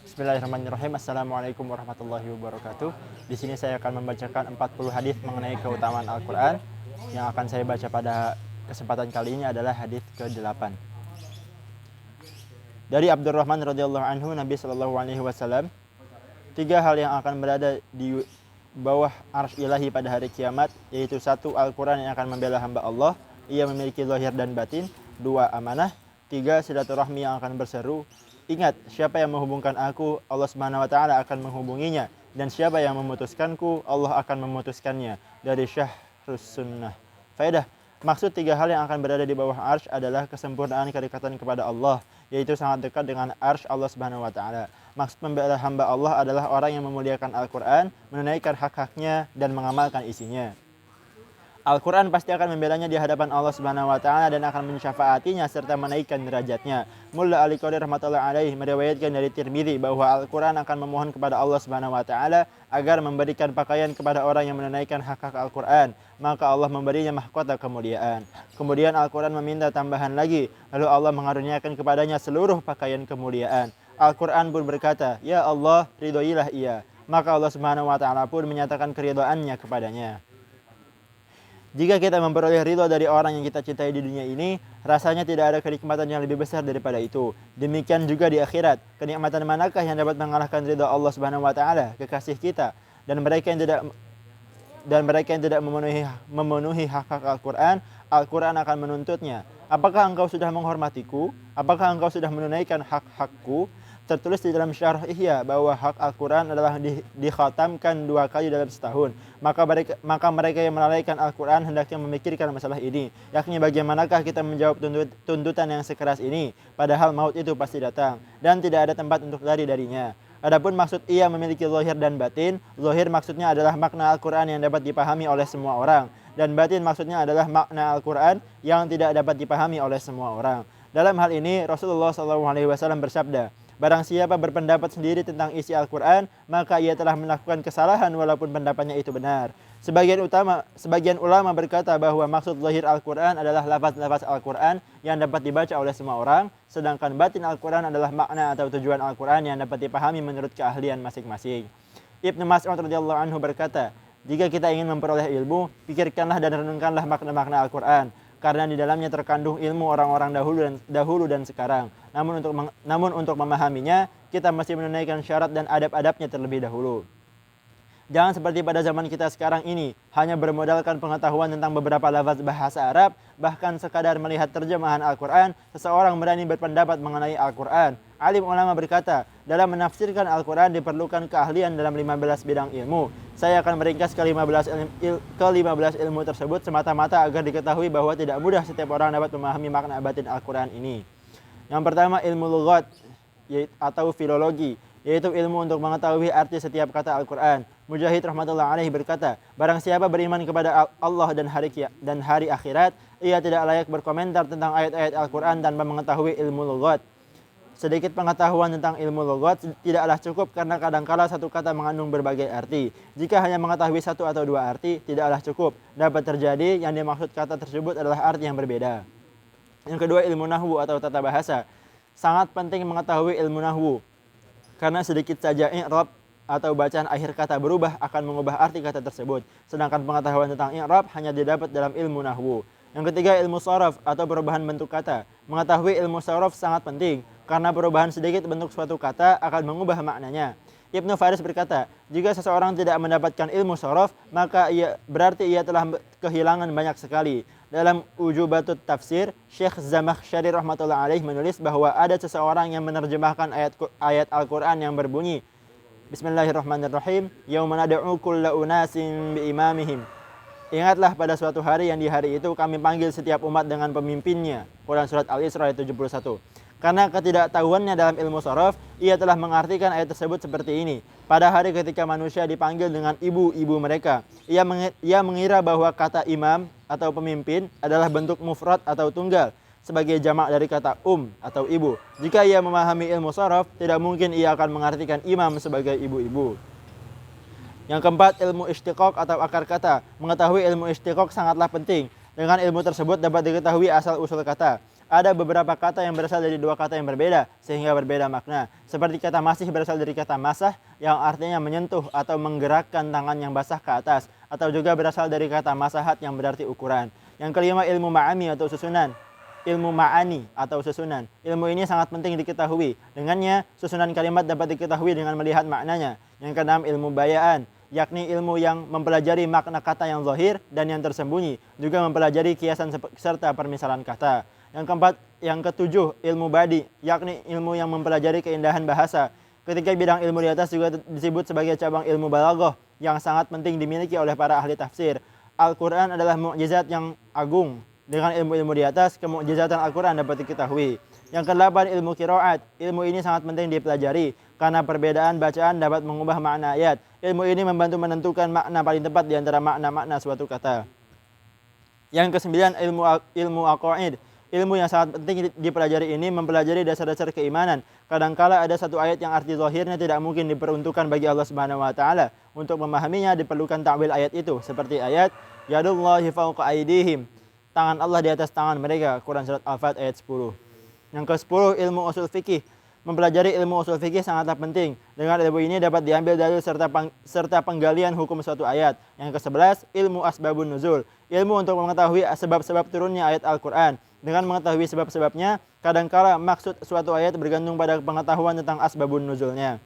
Bismillahirrahmanirrahim. Assalamualaikum warahmatullahi wabarakatuh. Di sini saya akan membacakan 40 hadis mengenai keutamaan Al-Quran. Yang akan saya baca pada kesempatan kali ini adalah hadis ke-8. Dari Abdurrahman radhiyallahu anhu, Nabi sallallahu alaihi wasallam, 3 hal yang akan berada di bawah arsy ilahi pada hari kiamat, yaitu 1. Al-Quran yang akan membela hamba Allah, ia memiliki zahir dan batin. 2. Amanah. 3. Silaturahmi yang akan berseru. Ingat, siapa yang menghubungkan aku, Allah Subhanahu wa taala akan menghubunginya, dan siapa yang memutuskanku, Allah akan memutuskannya. Dari Syahrus Sunnah. Faedah. Maksud 3 hal yang akan berada di bawah arsy adalah kesempurnaan kedekatan kepada Allah, yaitu sangat dekat dengan arsy Allah Subhanahu wa taala. Maksud membela hamba Allah adalah orang yang memuliakan Al-Quran, menunaikan hak-haknya, dan mengamalkan isinya. Al-Quran pasti akan membelanya di hadapan Allah Subhanahu wa taala dan akan mensyafaatinya serta menaikkan derajatnya. Mulla Al-Qadhi rahmatullahi alaihi meriwayatkan dari Tirmidzi bahwa Al-Quran akan memohon kepada Allah Subhanahu wa taala agar memberikan pakaian kepada orang yang menunaikan hak-hak Al-Quran, maka Allah memberinya mahkota kemuliaan. Kemudian Al-Quran meminta tambahan lagi, lalu Allah mengaruniakan kepadanya seluruh pakaian kemuliaan. Al-Quran pun berkata, "Ya Allah, ridhoilah ia." Maka Allah Subhanahu wa taala pun menyatakan keridhoannya kepadanya. Jika kita memperoleh ridho dari orang yang kita cintai di dunia ini, rasanya tidak ada kenikmatan yang lebih besar daripada itu. Demikian juga di akhirat. Kenikmatan manakah yang dapat mengalahkan ridho Allah Subhanahu wa taala, kekasih kita, dan mereka yang tidak memenuhi hak-hak Al-Quran, Al-Quran akan menuntutnya. Apakah engkau sudah menghormatiku? Apakah engkau sudah menunaikan hak-hakku? Tertulis di dalam Syarah Ihya bahwa hak Al-Quran adalah dikhatamkan 2 kali dalam setahun. Maka mereka yang melalaikan Al-Quran hendaknya memikirkan masalah ini, yakni bagaimanakah kita menjawab tuntutan yang sekeras ini, padahal maut itu pasti datang dan tidak ada tempat untuk lari darinya. Adapun maksud ia memiliki zahir dan batin, zahir maksudnya adalah makna Al-Quran yang dapat dipahami oleh semua orang, dan batin maksudnya adalah makna Al-Quran yang tidak dapat dipahami oleh semua orang. Dalam hal ini Rasulullah SAW bersabda, "Barang siapa berpendapat sendiri tentang isi Al-Quran, maka ia telah melakukan kesalahan walaupun pendapatnya itu benar." Sebagian ulama berkata bahwa maksud zahir Al-Quran adalah lafaz-lafaz Al-Quran yang dapat dibaca oleh semua orang, sedangkan batin Al-Quran adalah makna atau tujuan Al-Quran yang dapat dipahami menurut keahlian masing-masing. Ibnu Mas'ud radhiyallahu anhu berkata, "Jika kita ingin memperoleh ilmu, pikirkanlah dan renungkanlah makna-makna Al-Quran, karena di dalamnya terkandung ilmu orang-orang dahulu dan sekarang. Namun untuk memahaminya, kita mesti menunaikan syarat dan adab-adabnya terlebih dahulu. Jangan seperti pada zaman kita sekarang ini, hanya bermodalkan pengetahuan tentang beberapa lafaz bahasa Arab, bahkan sekadar melihat terjemahan Al-Quran, seseorang berani berpendapat mengenai Al-Quran. Alim ulama berkata, dalam menafsirkan Al-Quran diperlukan keahlian dalam 15 bidang ilmu. Saya akan meringkas ke-15 ilmu tersebut semata-mata agar diketahui bahwa tidak mudah setiap orang dapat memahami makna batin Al-Quran ini. Yang pertama, ilmu lughat atau filologi, yaitu ilmu untuk mengetahui arti setiap kata Al-Quran. Mujahid rahmatullah alaihi berkata, barang siapa beriman kepada Allah dan hari akhirat, ia tidak layak berkomentar tentang ayat-ayat Al-Quran tanpa mengetahui ilmu lughat. Sedikit pengetahuan tentang ilmu lughat tidaklah cukup karena kadangkala satu kata mengandung berbagai arti. Jika hanya mengetahui 1 atau 2 arti, tidaklah cukup. Dapat terjadi yang dimaksud kata tersebut adalah arti yang berbeda. Yang kedua, ilmu nahwu atau tata bahasa. Sangat penting mengetahui ilmu nahwu, karena sedikit saja i'rab atau bacaan akhir kata berubah akan mengubah arti kata tersebut. Sedangkan pengetahuan tentang i'rab hanya didapat dalam ilmu nahwu. Yang ketiga, ilmu sharaf atau perubahan bentuk kata. Mengetahui ilmu sharaf sangat penting, karena perubahan sedikit bentuk suatu kata akan mengubah maknanya. Ibnu Faris berkata, jika seseorang tidak mendapatkan ilmu sharaf, maka berarti ia telah kehilangan banyak sekali. Dalam Ujubatut Tafsir, Syekh Zamakhsyari rahmatullah alaih menulis bahwa ada seseorang yang menerjemahkan ayat Al-Quran yang berbunyi, Bismillahirrahmanirrahim, Yauma nad'u kulla unasin biimamihim. Ingatlah pada suatu hari yang di hari itu kami panggil setiap umat dengan pemimpinnya. Quran Surat Al-Isra ayat 71. Karena ketidaktahuannya dalam ilmu sharaf, ia telah mengartikan ayat tersebut seperti ini. Pada hari ketika manusia dipanggil dengan ibu-ibu mereka, ia mengira bahwa kata imam atau pemimpin adalah bentuk mufrad atau tunggal, sebagai jamak dari kata atau ibu. Jika ia memahami ilmu sharaf, tidak mungkin ia akan mengartikan imam sebagai ibu-ibu. Yang keempat, ilmu istiqaq atau akar kata. Mengetahui ilmu istiqaq sangatlah penting. Dengan ilmu tersebut dapat diketahui asal-usul kata. ada beberapa kata yang berasal dari dua kata yang berbeda sehingga berbeda makna. Seperti kata masih berasal dari kata masah yang artinya menyentuh atau menggerakkan tangan yang basah ke atas, atau juga berasal dari kata masahat yang berarti ukuran. Yang kelima, ilmu ma'ani atau susunan. Ilmu ma'ani atau susunan. Ilmu ini sangat penting diketahui. Dengannya susunan kalimat dapat diketahui dengan melihat maknanya. Yang keenam, ilmu bayaan, yakni ilmu yang mempelajari makna kata yang zahir dan yang tersembunyi, juga mempelajari kiasan serta permisalan kata. Yang keempat, yang ketujuh, ilmu badi, yakni ilmu yang mempelajari keindahan bahasa. Ketiga bidang ilmu di atas juga disebut sebagai cabang ilmu balaghah yang sangat penting dimiliki oleh para ahli tafsir. Al-Quran adalah mukjizat yang agung. Dengan ilmu-ilmu di atas, kemukjizatan Al-Quran dapat diketahui. Yang kedelapan, ilmu qiraat. Ilmu ini sangat penting dipelajari karena perbedaan bacaan dapat mengubah makna ayat. Ilmu ini membantu menentukan makna paling tepat di antara makna-makna suatu kata. Yang kesembilan, ilmu aqaid. Ilmu yang sangat penting dipelajari ini mempelajari dasar-dasar keimanan. Kadangkala ada satu ayat yang arti zahirnya tidak mungkin diperuntukkan bagi Allah Subhanahu wa taala. Untuk memahaminya diperlukan ta'wil ayat itu, seperti ayat yadullahi fawqa aydihim. Tangan Allah di atas tangan mereka. Quran surat Al-Fat ayat 10. Yang ke-10, ilmu usul fikih. Mempelajari ilmu usul fikih sangatlah penting. Dengan ilmu ini dapat diambil dalil serta penggalian hukum suatu ayat. Yang ke-11, ilmu asbabun nuzul. Ilmu untuk mengetahui sebab-sebab turunnya ayat Al-Quran. Dengan mengetahui sebab-sebabnya, kadangkala maksud suatu ayat bergantung pada pengetahuan tentang asbabun nuzulnya.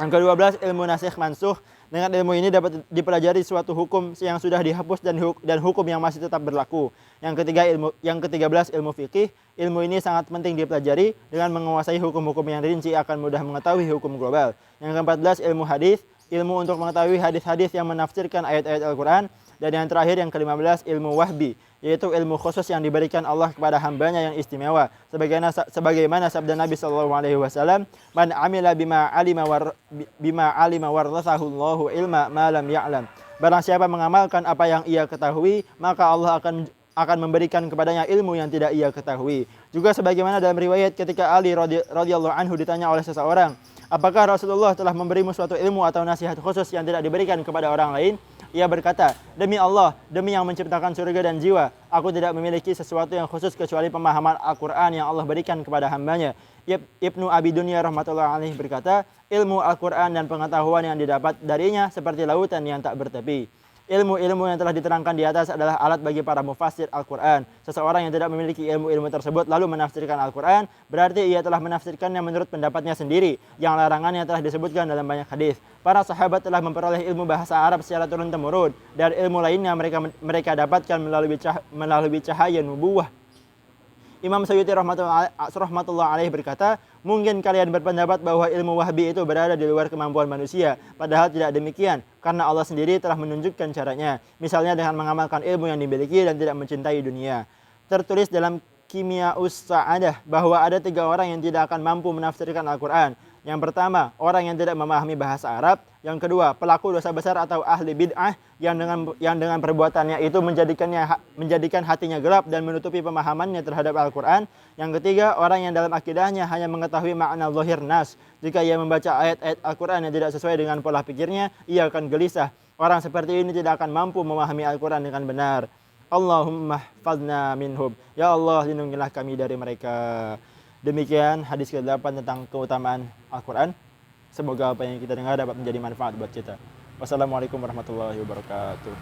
Yang ke-12, ilmu nasikh mansuh. Dengan ilmu ini dapat dipelajari suatu hukum yang sudah dihapus dan hukum yang masih tetap berlaku. Yang ke-13, ilmu fikih. Ilmu ini sangat penting dipelajari. Dengan menguasai hukum-hukum yang rinci akan mudah mengetahui hukum global. Yang ke-14, ilmu hadis. Ilmu untuk mengetahui hadis-hadis yang menafsirkan ayat-ayat Al-Quran. Dan yang terakhir, yang ke-15, ilmu wahbi, yaitu ilmu khusus yang diberikan Allah kepada hambanya yang istimewa. Sebagaimana sabda Nabi SAW, "Man amila bima alima warathahu Allahu ilma ma lam ya'lam." Barang siapa mengamalkan apa yang ia ketahui, maka Allah akan memberikan kepadanya ilmu yang tidak ia ketahui. Juga sebagaimana dalam riwayat ketika Ali radhiyallahu anhu ditanya oleh seseorang, "Apakah Rasulullah telah memberimu suatu ilmu atau nasihat khusus yang tidak diberikan kepada orang lain?" Ia berkata, "Demi Allah, demi yang menciptakan surga dan jiwa, aku tidak memiliki sesuatu yang khusus kecuali pemahaman Al-Quran yang Allah berikan kepada hambanya." Ibnu Abi Dunya rahmatullah alaih berkata, ilmu Al-Quran dan pengetahuan yang didapat darinya seperti lautan yang tak bertepi. Ilmu-ilmu yang telah diterangkan di atas adalah alat bagi para mufassir Al-Quran. Seseorang yang tidak memiliki ilmu-ilmu tersebut lalu menafsirkan Al-Quran, berarti ia telah menafsirkannya menurut pendapatnya sendiri, yang larangannya telah disebutkan dalam banyak hadis. Para sahabat telah memperoleh ilmu bahasa Arab secara turun-temurun, dan ilmu lainnya mereka dapatkan melalui cahaya nubuwah. Imam Suyuti rahmatullah alaih berkata, mungkin kalian berpendapat bahwa ilmu wahbi itu berada di luar kemampuan manusia. Padahal tidak demikian, karena Allah sendiri telah menunjukkan caranya. Misalnya dengan mengamalkan ilmu yang dimiliki dan tidak mencintai dunia. Tertulis dalam Kimya'us Sa'adah bahwa ada 3 orang yang tidak akan mampu menafsirkan Al-Quran. Yang pertama, orang yang tidak memahami bahasa Arab. Yang kedua, pelaku dosa besar atau ahli bid'ah yang dengan perbuatannya itu menjadikan hatinya gelap dan menutupi pemahamannya terhadap Al-Quran. Yang ketiga, orang yang dalam akidahnya hanya mengetahui makna zahir nas. Jika ia membaca ayat-ayat Al-Quran yang tidak sesuai dengan pola pikirnya, ia akan gelisah. Orang seperti ini tidak akan mampu memahami Al-Quran dengan benar. Allahumma hfadna minhum. Ya Allah, lindungilah kami dari mereka. Demikian hadis ke-8 tentang keutamaan Al-Quran. Semoga apa yang kita dengar dapat menjadi manfaat buat kita. Wassalamualaikum warahmatullahi wabarakatuh.